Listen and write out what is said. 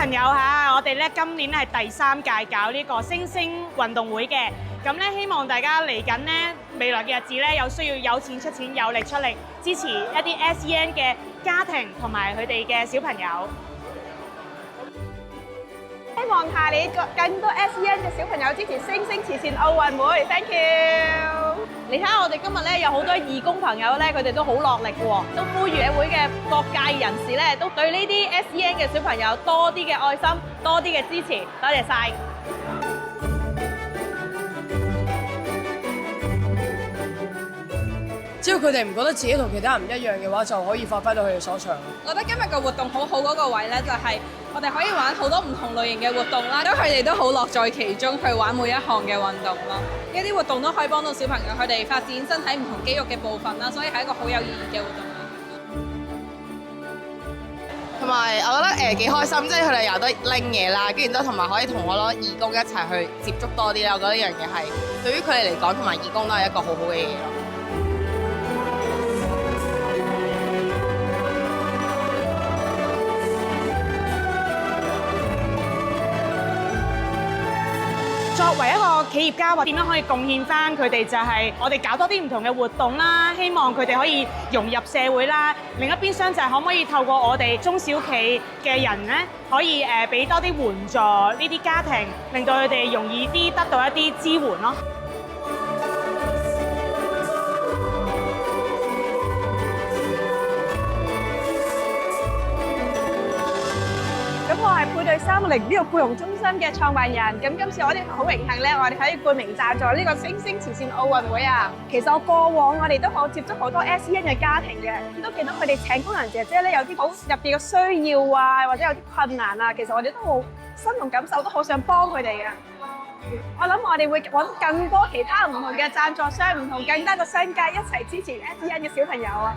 朋友嚇，我哋咧今年係第3屆搞呢個星星運動會嘅，咁咧希望大家嚟緊咧未來嘅日子咧有需要有錢出錢，有力出力支持一啲 SEN 嘅家庭同埋佢哋嘅小朋友。希望下年更多 SEN 嘅小朋友支持星星慈善奧運會 ，thank you。你睇下我哋今日咧有好多義工朋友咧，佢哋都好落力喎，都呼籲社會嘅各界人士咧，都對呢啲 SEN 嘅小朋友多啲嘅愛心，多啲嘅支持，多謝晒。只要佢哋唔覺得自己同其他人唔一樣嘅話，就可以發揮到佢哋所長。我覺得今日個活動好好嗰個位咧，就係我哋可以玩好多唔同類型嘅活動啦，咁佢哋都好樂在其中去玩每一項嘅運動咯。呢啲活動都可以幫到小朋友佢哋發展身體唔同肌肉嘅部分啦，所以係一個好有意義嘅活動。同埋我覺得幾開心，即係佢哋有得拎嘢啦，跟住之後同埋可以同我攞義工一齊去接觸多啲啦。我覺得呢樣嘢係對於佢哋嚟講，同埋義工都係一個好好嘅嘢咯。作為一個企業家，或點樣可以貢獻翻佢哋就係我哋搞多啲唔同嘅活動啦，希望佢哋可以融入社會啦。另一邊廂就係可唔可以透過我哋中小企嘅人咧，可以俾多啲援助呢啲家庭，令到佢哋容易啲得到一啲支援咯。咁我係配對360呢個僱傭中心嘅創辦人。咁今次我哋好榮幸咧，我哋可以冠名贊助呢個星星慈善奧運會啊。其實我過往我哋都好接觸好多 SEN 嘅家庭嘅，都見到佢哋請工人姐姐咧有啲好特別嘅需要啊，或者有啲困難啊。其實我哋都好心同感受，都好想幫佢哋嘅。我諗我哋會揾更多其他唔同嘅贊助商、唔同更加嘅商界一齊支持 SEN 嘅小朋友啊。